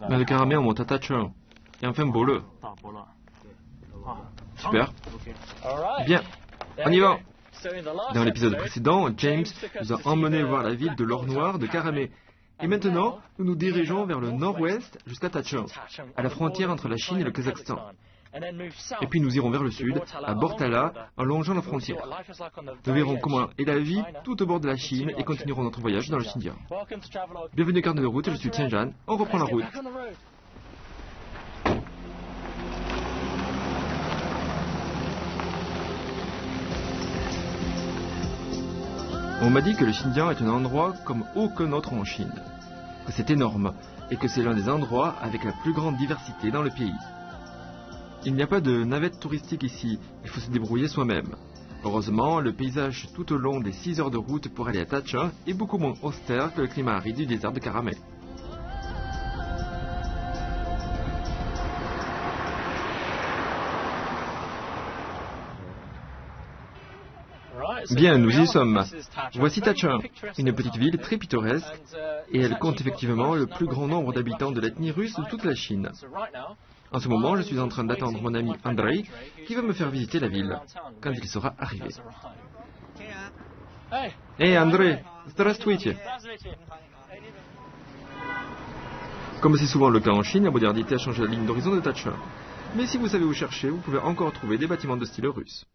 Mais le Karamé, on monte à Tachung. Et enfin Bole. Super. Bien, on y va. Dans l'épisode précédent, James nous a emmenés voir la ville de l'or noir de Karamé. Et maintenant, nous nous dirigeons vers le nord-ouest jusqu'à Tachung, à la frontière entre la Chine et le Kazakhstan. Et puis nous irons vers le sud, à Bortala, en longeant la frontière. Nous verrons comment est la vie tout au bord de la Chine et continuerons notre voyage dans le Xinjiang. Bienvenue Carnet de route, je suis Tianjan, on reprend la route. On m'a dit que le Xinjiang est un endroit comme aucun autre en Chine, que c'est énorme et que c'est l'un des endroits avec la plus grande diversité dans le pays. Il n'y a pas de navette touristique ici, il faut se débrouiller soi-même. Heureusement, le paysage tout au long des 6 heures de route pour aller à Tachung est beaucoup moins austère que le climat aride du désert de Karamé. Bien, nous y sommes. Voici Tachung, une petite ville très pittoresque, et elle compte effectivement le plus grand nombre d'habitants de l'ethnie russe de toute la Chine. En ce moment, je suis en train d'attendre mon ami Andrei, qui va me faire visiter la ville, quand il sera arrivé. Hey Andrei, здравствуйте. Comme c'est souvent le cas en Chine, la modernité a changé la ligne d'horizon de Tachung. Mais si vous savez où chercher, vous pouvez encore trouver des bâtiments de style russe.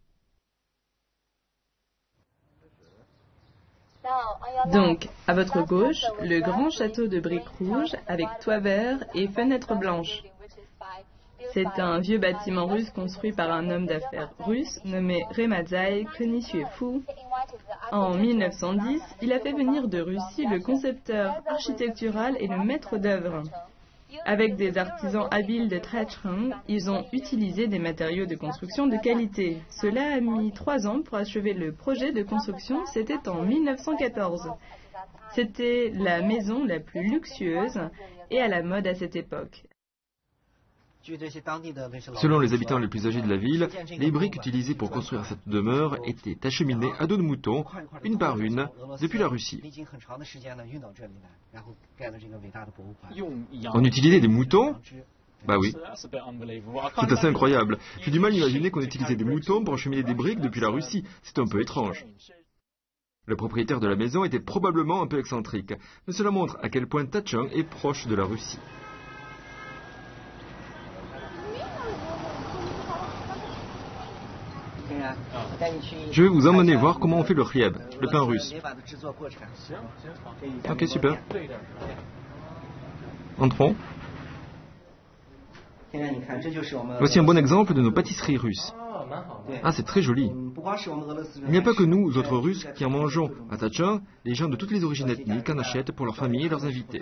Donc, à votre gauche, le grand château de briques rouges avec toit vert et fenêtres blanches. C'est un vieux bâtiment russe construit par un homme d'affaires russe nommé Remazai Konishuefu. En 1910, il a fait venir de Russie le concepteur architectural et le maître d'œuvre. Avec des artisans habiles de Tachung, ils ont utilisé des matériaux de construction de qualité. Cela a mis 3 ans pour achever le projet de construction, c'était en 1914. C'était la maison la plus luxueuse et à la mode à cette époque. Selon les habitants les plus âgés de la ville, les briques utilisées pour construire cette demeure étaient acheminées à dos de moutons, une par une, depuis la Russie. On utilisait des moutons ? Bah oui. C'est assez incroyable. J'ai du mal à imaginer qu'on utilisait des moutons pour acheminer des briques depuis la Russie. C'est un peu étrange. Le propriétaire de la maison était probablement un peu excentrique, mais cela montre à quel point Tachung est proche de la Russie. Je vais vous emmener voir comment on fait le chlieb, le pain russe. Ok, super. Entrons. Voici un bon exemple de nos pâtisseries russes. Ah, c'est très joli. Il n'y a pas que nous, autres Russes, qui en mangeons. À Tachung, les gens de toutes les origines ethniques en achètent pour leurs familles et leurs invités.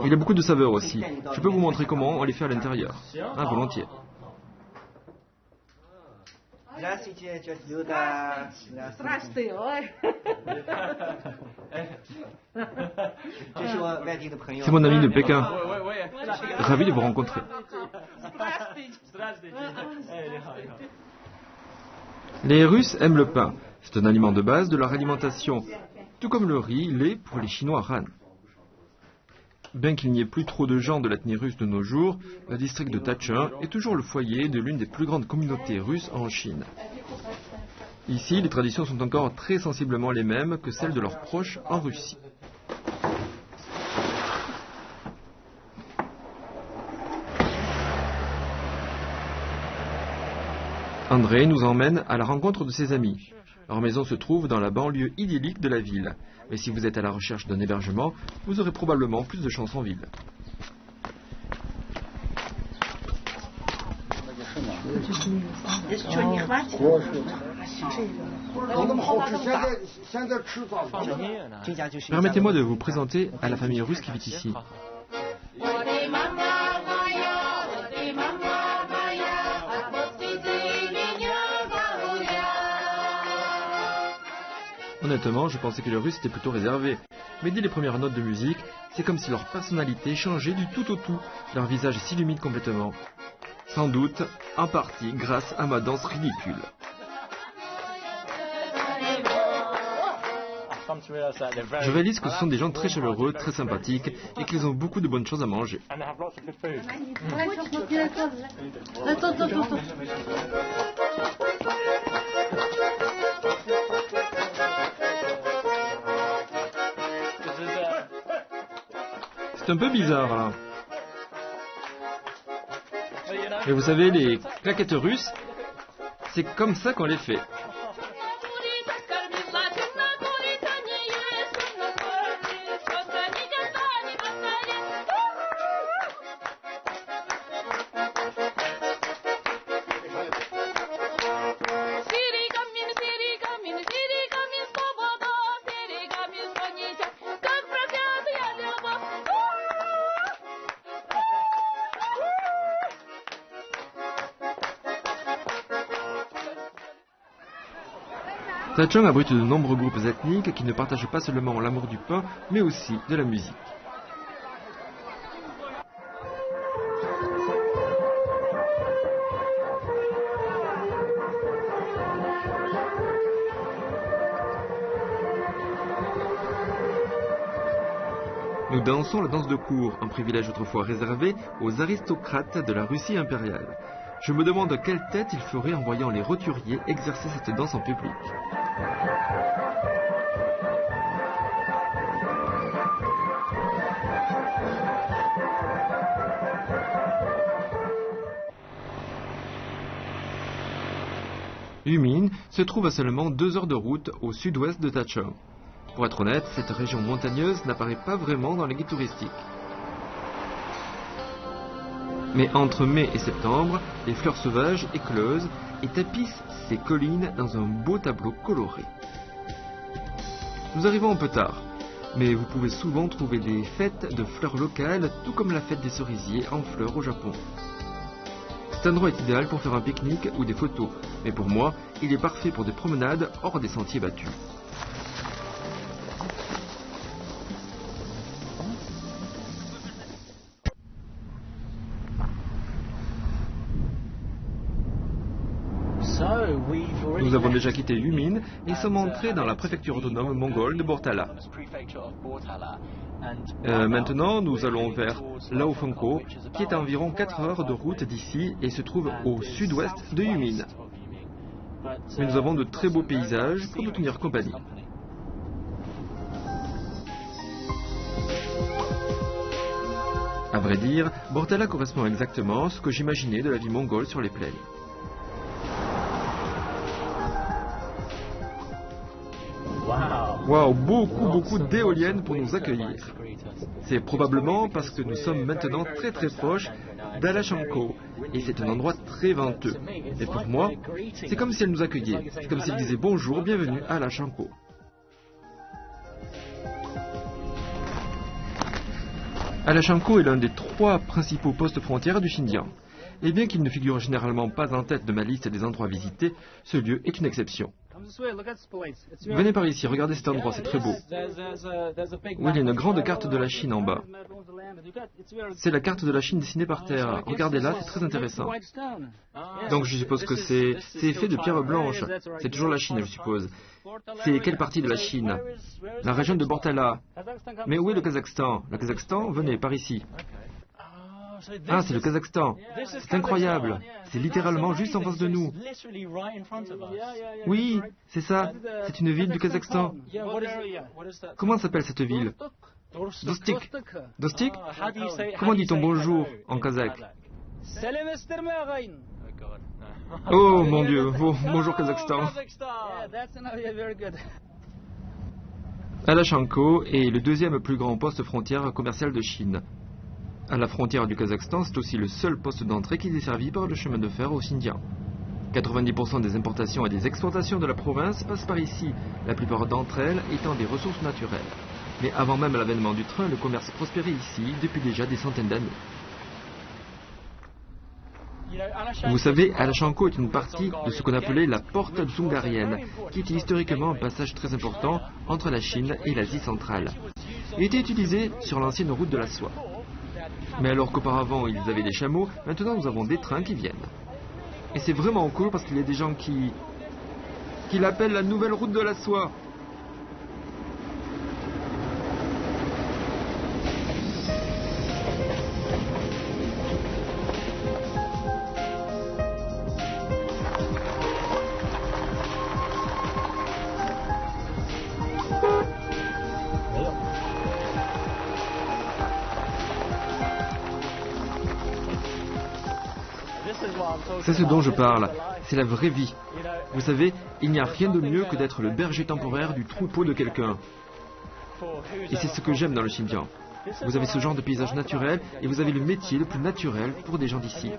Il y a beaucoup de saveurs aussi. Je peux vous montrer comment on les fait à l'intérieur. Ah, volontiers. C'est mon ami de Pékin. Ravi de vous rencontrer. Les Russes aiment le pain. C'est un aliment de base de leur alimentation, tout comme le riz, lait pour les Chinois Han. Bien qu'il n'y ait plus trop de gens de l'ethnie russe de nos jours, le district de Tachung est toujours le foyer de l'une des plus grandes communautés russes en Chine. Ici, les traditions sont encore très sensiblement les mêmes que celles de leurs proches en Russie. Andrei nous emmène à la rencontre de ses amis. Leur maison se trouve dans la banlieue idyllique de la ville. Mais si vous êtes à la recherche d'un hébergement, vous aurez probablement plus de chance en ville. Permettez-moi de vous présenter à la famille russe qui vit ici. Honnêtement, je pensais que les Russes étaient plutôt réservés. Mais dès les premières notes de musique, c'est comme si leur personnalité changeait du tout au tout. Leur visage s'illumine complètement. Sans doute, en partie, grâce à ma danse ridicule. Je réalise que ce sont des gens très chaleureux, très sympathiques et qu'ils ont beaucoup de bonnes choses à manger. C'est un peu bizarre là. Et vous savez, les claquettes russes, c'est comme ça qu'on les fait. Tachong abrite de nombreux groupes ethniques qui ne partagent pas seulement l'amour du pain, mais aussi de la musique. Nous dansons la danse de cour, un privilège autrefois réservé aux aristocrates de la Russie impériale. Je me demande quelle tête ils feraient en voyant les roturiers exercer cette danse en public. Yumin se trouve à seulement 2 heures de route au sud-ouest de Tachong. Pour être honnête, cette région montagneuse n'apparaît pas vraiment dans les guides touristiques. Mais entre mai et septembre, les fleurs sauvages éclosent et tapissent ces collines dans un beau tableau coloré. Nous arrivons un peu tard, mais vous pouvez souvent trouver des fêtes de fleurs locales, tout comme la fête des cerisiers en fleurs au Japon. Cet endroit est idéal pour faire un pique-nique ou des photos, mais pour moi, il est parfait pour des promenades hors des sentiers battus. Nous avons déjà quitté Yumin et sommes entrés dans la préfecture autonome mongole de Bortala. Maintenant, nous allons vers Laofonko, qui est à environ 4 heures de route d'ici et se trouve au sud-ouest de Yumin. Mais nous avons de très beaux paysages pour nous tenir compagnie. À vrai dire, Bortala correspond exactement à ce que j'imaginais de la vie mongole sur les plaines. Waouh, beaucoup d'éoliennes pour nous accueillir. C'est probablement parce que nous sommes maintenant très proches d'Alachanko et c'est un endroit très venteux. Et pour moi, c'est comme si elles nous accueillaient. C'est comme si elles disaient bonjour, bienvenue à Alachanko. Alachanko est l'un des 3 principaux postes frontières du Xinjiang. Et bien qu'il ne figure généralement pas en tête de ma liste des endroits visités, ce lieu est une exception. Venez par ici, regardez cet endroit, c'est très beau. Oui, il y a une grande carte de la Chine en bas. C'est la carte de la Chine dessinée par terre. Regardez-la, c'est très intéressant. Donc je suppose que c'est fait de pierre blanche. C'est toujours la Chine, je suppose. C'est quelle partie de la Chine? La région de Bortala. Mais où est le Kazakhstan? Le Kazakhstan, venez par ici. Ah, c'est le Kazakhstan. C'est incroyable. C'est littéralement juste en face de nous. Oui, c'est ça. C'est une ville du Kazakhstan. Comment s'appelle cette ville? Dostik. Dostik? Comment dit-on bonjour en kazakh? Oh mon Dieu. Oh, bonjour Kazakhstan. Alachanko est le 2e plus grand poste frontière commercial de Chine. À la frontière du Kazakhstan, c'est aussi le seul poste d'entrée qui est desservi par le chemin de fer au Xinjiang. 90% des importations et des exportations de la province passent par ici, la plupart d'entre elles étant des ressources naturelles. Mais avant même l'avènement du train, le commerce prospérait ici depuis déjà des centaines d'années. Vous savez, Alachanko est une partie de ce qu'on appelait la porte dzungarienne, qui était historiquement un passage très important entre la Chine et l'Asie centrale. Il était utilisé sur l'ancienne route de la soie. Mais alors qu'auparavant ils avaient des chameaux, maintenant nous avons des trains qui viennent. Et c'est vraiment cool parce qu'il y a des gens qui l'appellent la nouvelle route de la soie. C'est ce dont je parle, c'est la vraie vie. Vous savez, il n'y a rien de mieux que d'être le berger temporaire du troupeau de quelqu'un. Et c'est ce que j'aime dans le Xinjiang. Vous avez ce genre de paysage naturel et vous avez le métier le plus naturel pour des gens d'ici.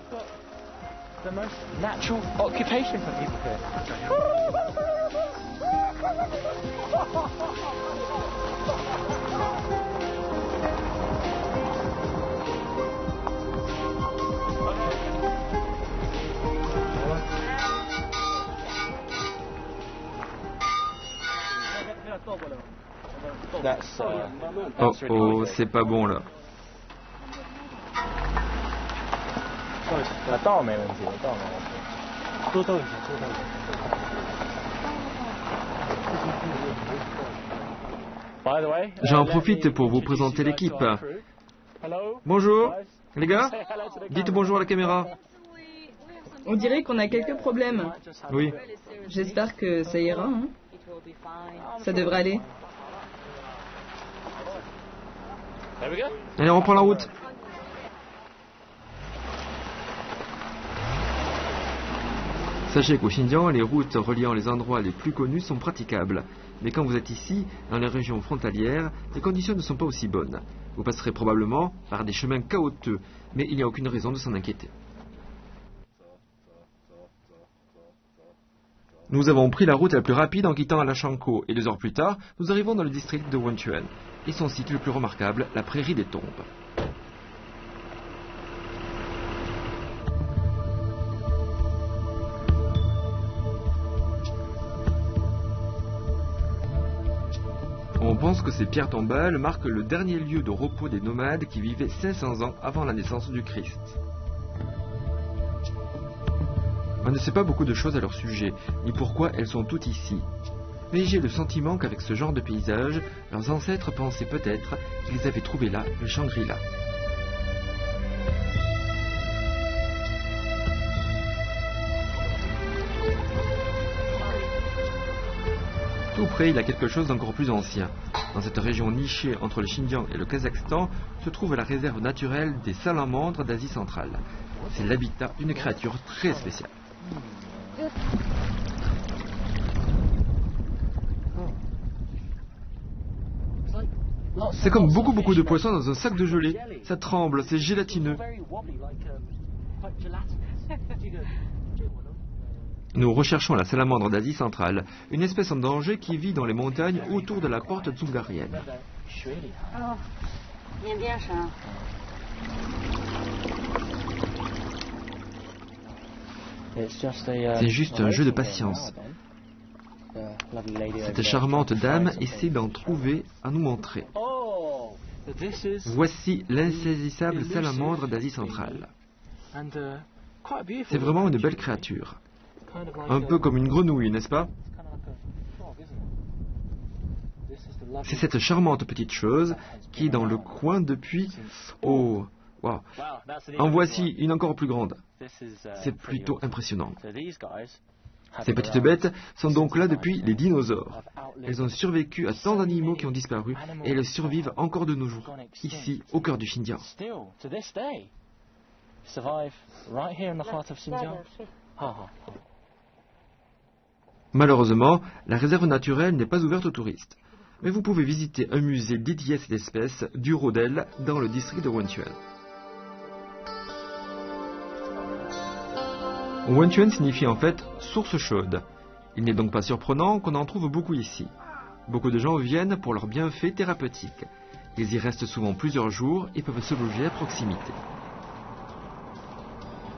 Oh oh, c'est pas bon là. J'en profite pour vous présenter l'équipe. Bonjour, les gars. Dites bonjour à la caméra. On dirait qu'on a quelques problèmes. Oui. J'espère que ça ira, hein. Ça devrait aller. Allez, on reprend la route. Sachez qu'au Xinjiang, les routes reliant les endroits les plus connus sont praticables. Mais quand vous êtes ici, dans les régions frontalières, les conditions ne sont pas aussi bonnes. Vous passerez probablement par des chemins chaotiques, mais il n'y a aucune raison de s'en inquiéter. Nous avons pris la route la plus rapide en quittant Alashanko et 2 heures plus tard, nous arrivons dans le district de Wenchuan et son site le plus remarquable, la prairie des tombes. On pense que ces pierres tombales marquent le dernier lieu de repos des nomades qui vivaient 500 ans avant la naissance du Christ. On ne sait pas beaucoup de choses à leur sujet, ni pourquoi elles sont toutes ici. Mais j'ai le sentiment qu'avec ce genre de paysage, leurs ancêtres pensaient peut-être qu'ils avaient trouvé là le Shangri-La. Tout près, il y a quelque chose d'encore plus ancien. Dans cette région nichée entre le Xinjiang et le Kazakhstan se trouve la réserve naturelle des salamandres d'Asie centrale. C'est l'habitat d'une créature très spéciale. C'est comme beaucoup de poissons dans un sac de gelée. Ça tremble, c'est gélatineux. Nous recherchons la salamandre d'Asie centrale, une espèce en danger qui vit dans les montagnes autour de la porte dzungarienne. C'est juste un jeu de patience. Cette charmante dame essaie d'en trouver à nous montrer. Voici l'insaisissable salamandre d'Asie centrale. C'est vraiment une belle créature. Un peu comme une grenouille, n'est-ce pas? C'est cette charmante petite chose qui est dans le coin depuis... Oh, wow. En voici une encore plus grande. C'est plutôt impressionnant. Ces petites bêtes sont donc là depuis les dinosaures. Elles ont survécu à tant d'animaux qui ont disparu et elles survivent encore de nos jours, ici, au cœur du Xinjiang. Malheureusement, la réserve naturelle n'est pas ouverte aux touristes. Mais vous pouvez visiter un musée dédié à cette espèce, du Rodel, dans le district de Wenchuan. Wenchuan signifie en fait « source chaude ». Il n'est donc pas surprenant qu'on en trouve beaucoup ici. Beaucoup de gens viennent pour leurs bienfaits thérapeutiques. Ils y restent souvent plusieurs jours et peuvent se loger à proximité.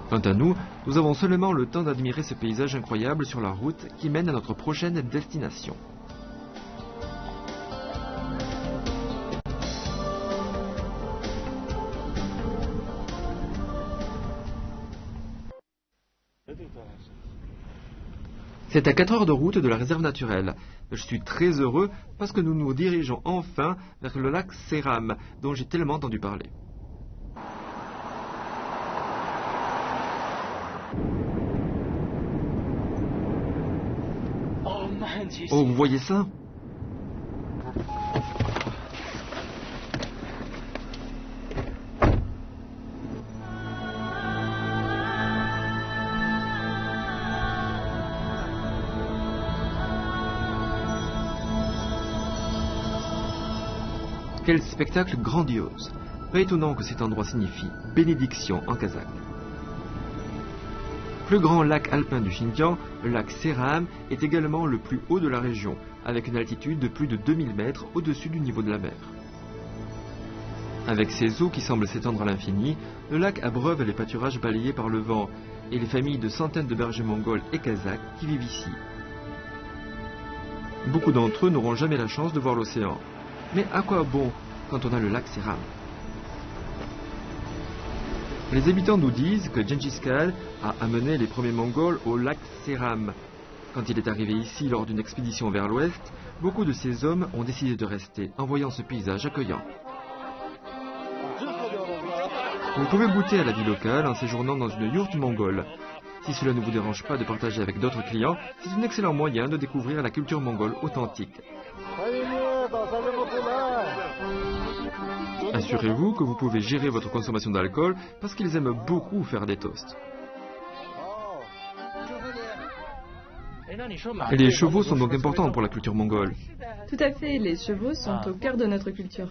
Quant à nous, nous avons seulement le temps d'admirer ce paysage incroyable sur la route qui mène à notre prochaine destination. C'est à 4 heures de route de la réserve naturelle. Je suis très heureux parce que nous nous dirigeons enfin vers le lac Seram, dont j'ai tellement entendu parler. Oh, vous voyez ça? Quel spectacle grandiose! Pas étonnant que cet endroit signifie bénédiction en kazakh. Plus grand lac alpin du Xinjiang, le lac Seram est également le plus haut de la région, avec une altitude de plus de 2000 mètres au-dessus du niveau de la mer. Avec ses eaux qui semblent s'étendre à l'infini, le lac abreuve les pâturages balayés par le vent et les familles de centaines de bergers mongols et kazakhs qui vivent ici. Beaucoup d'entre eux n'auront jamais la chance de voir l'océan. Mais à quoi bon quand on a le lac Seram? Les habitants nous disent que Gengis Khan a amené les premiers Mongols au lac Seram. Quand il est arrivé ici lors d'une expédition vers l'ouest, beaucoup de ces hommes ont décidé de rester en voyant ce paysage accueillant. Vous pouvez goûter à la vie locale en séjournant dans une yourte mongole. Si cela ne vous dérange pas de partager avec d'autres clients, c'est un excellent moyen de découvrir la culture mongole authentique. Assurez-vous que vous pouvez gérer votre consommation d'alcool parce qu'ils aiment beaucoup faire des toasts. Et les chevaux sont donc importants pour la culture mongole. Tout à fait, les chevaux sont au cœur de notre culture.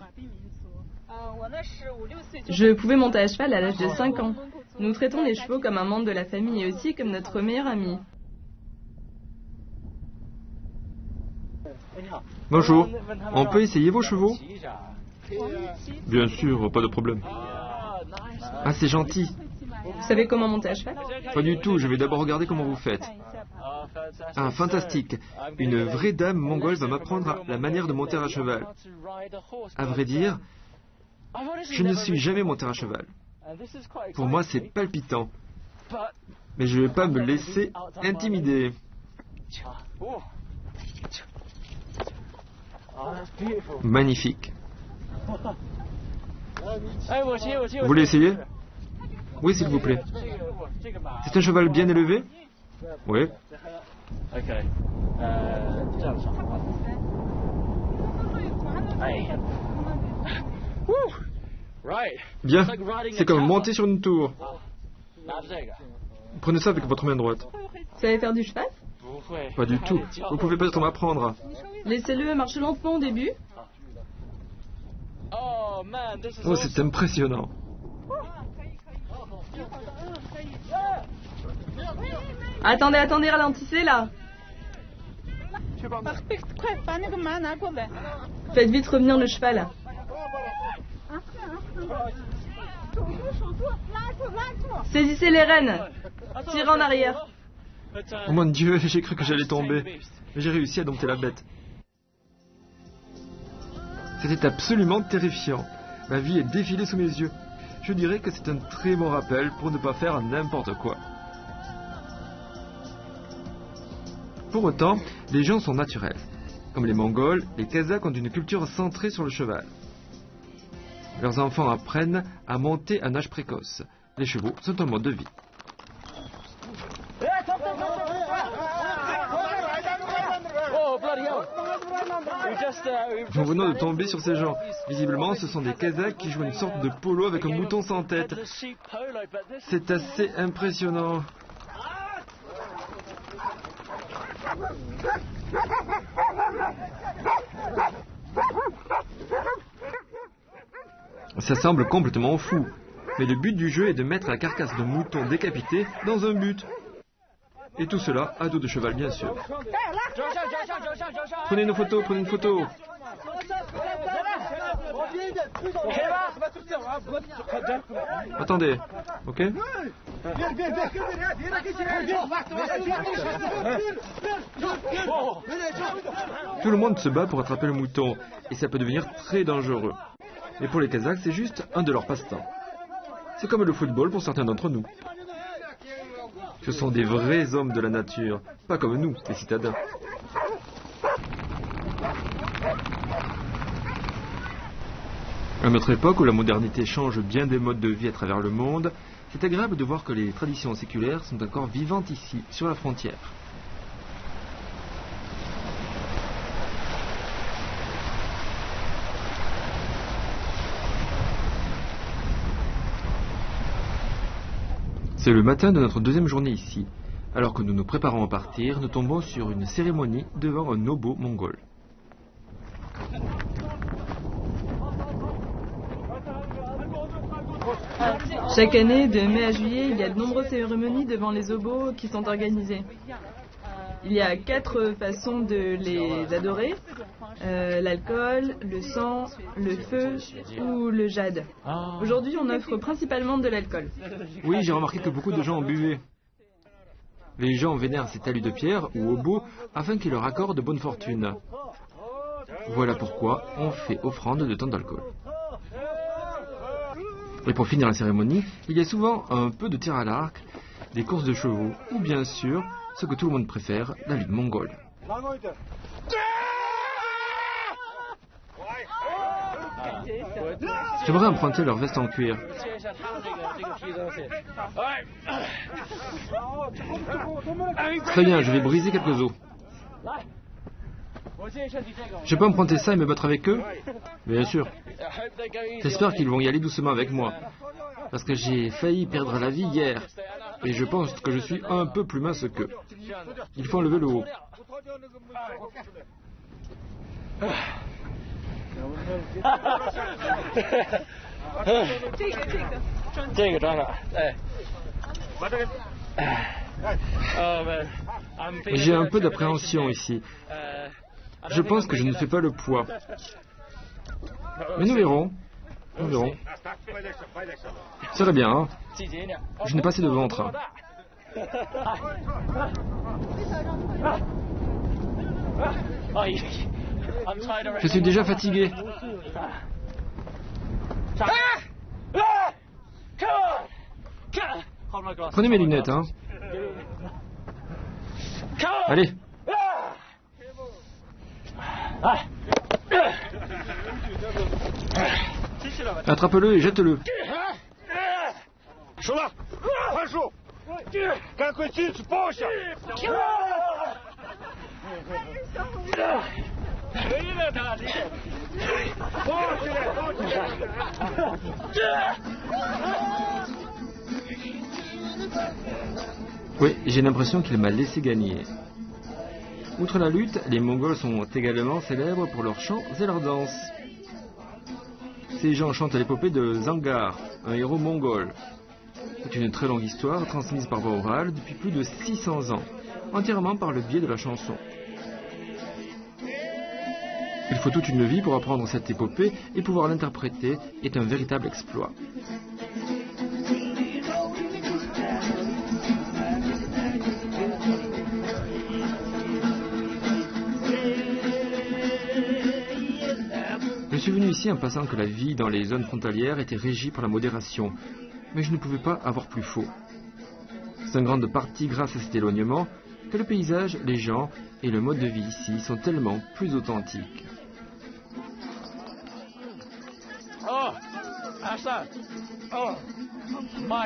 Je pouvais monter à cheval à l'âge de 5 ans. Nous traitons les chevaux comme un membre de la famille et aussi comme notre meilleur ami. Bonjour, on peut essayer vos chevaux? Bien sûr, pas de problème. Ah, c'est gentil. Vous savez comment monter à cheval? Pas du tout, je vais d'abord regarder comment vous faites. Ah, fantastique. Une vraie dame mongole va m'apprendre la manière de monter à cheval. À vrai dire, je ne suis jamais monté à cheval. Pour moi, c'est palpitant. Mais je ne vais pas me laisser intimider. Magnifique. Vous voulez essayer? Oui, s'il vous plaît. C'est un cheval bien élevé? Oui. Bien, c'est comme monter sur une tour. Prenez ça avec votre main droite. Vous savez faire du cheval? Pas du tout. Vous pouvez peut-être m'apprendre. Laissez-le marcher lentement au début. Oh, c'est impressionnant. Attendez, ralentissez là. Faites vite revenir le cheval. Saisissez les rênes. Tirez en arrière. Oh mon Dieu, j'ai cru que j'allais tomber. Mais j'ai réussi à dompter la bête. C'était absolument terrifiant. Ma vie est défilée sous mes yeux. Je dirais que c'est un très bon rappel pour ne pas faire n'importe quoi. Pour autant, les gens sont naturels. Comme les Mongols, les Kazakhs ont une culture centrée sur le cheval. Leurs enfants apprennent à monter à un âge précoce. Les chevaux sont un mode de vie. Nous venons de tomber sur ces gens. Visiblement, ce sont des Kazakhs qui jouent une sorte de polo avec un mouton sans tête. C'est assez impressionnant. Ça semble complètement fou. Mais le but du jeu est de mettre la carcasse de mouton décapité dans un but. Et tout cela à dos de cheval, bien sûr. Prenez une photo, prenez une photo. Attendez, ok? Tout le monde se bat pour attraper le mouton, et ça peut devenir très dangereux. Mais pour les Kazakhs, c'est juste un de leurs passe-temps. C'est comme le football pour certains d'entre nous. Ce sont des vrais hommes de la nature, pas comme nous, les citadins. À notre époque où la modernité change bien des modes de vie à travers le monde, c'est agréable de voir que les traditions séculaires sont encore vivantes ici, sur la frontière. C'est le matin de notre deuxième journée ici. Alors que nous nous préparons à partir, nous tombons sur une cérémonie devant un obo mongol. Chaque année, de mai à juillet, il y a de nombreuses cérémonies devant les obos qui sont organisées. Il y a 4 façons de les adorer. L'alcool, le sang, le feu ou le jade. Aujourd'hui, on offre principalement de l'alcool. Oui, j'ai remarqué que beaucoup de gens en buvaient. Les gens vénèrent ces talus de pierre ou obos afin qu'ils leur accordent bonne fortune. Voilà pourquoi on fait offrande de tant d'alcool. Et pour finir la cérémonie, il y a souvent un peu de tir à l'arc, des courses de chevaux ou bien sûr, ce que tout le monde préfère, la lutte mongole. J'aimerais emprunter leur veste en cuir. Très bien, je vais briser quelques os. Je peux emprunter ça et me battre avec eux? Bien sûr. J'espère qu'ils vont y aller doucement avec moi. Parce que j'ai failli perdre la vie hier. Et je pense que je suis un peu plus mince qu'eux. Il faut enlever le haut. J'ai un peu d'appréhension ici. Je pense que je ne fais pas le poids. Mais nous verrons. Nous verrons. Ça va bien, hein? Je n'ai pas assez de ventre. Je suis déjà fatigué. Prenez mes lunettes, hein. Allez. Attrape-le et jette-le. Oui, j'ai l'impression qu'il m'a laissé gagner. Outre la lutte, les Mongols sont également célèbres pour leurs chants et leurs danses. Ces gens chantent l'épopée de Zangar, un héros mongol. C'est une très longue histoire transmise par voie orale depuis plus de 600 ans, entièrement par le biais de la chanson. Il faut toute une vie pour apprendre cette épopée et pouvoir l'interpréter est un véritable exploit. Je suis venu ici en pensant que la vie dans les zones frontalières était régie par la modération, mais je ne pouvais pas avoir plus faux. C'est en grande partie grâce à cet éloignement que le paysage, les gens et le mode de vie ici sont tellement plus authentiques. Oh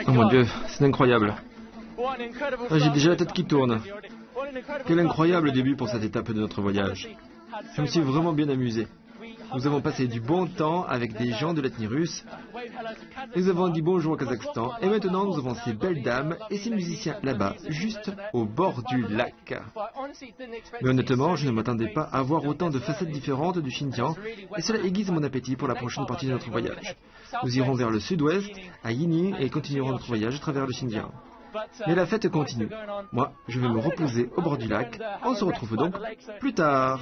mon Dieu, c'est incroyable. J'ai déjà la tête qui tourne. Quel incroyable début pour cette étape de notre voyage. Je me suis vraiment bien amusé. Nous avons passé du bon temps avec des gens de l'ethnie russe. Nous avons dit bonjour au Kazakhstan. Et maintenant, nous avons ces belles dames et ces musiciens là-bas, juste au bord du lac. Mais honnêtement, je ne m'attendais pas à voir autant de facettes différentes du Xinjiang. Et cela aiguise mon appétit pour la prochaine partie de notre voyage. Nous irons vers le sud-ouest, à Yining, et continuerons notre voyage à travers le Xinjiang. Mais la fête continue. Moi, je vais me reposer au bord du lac. On se retrouve donc plus tard.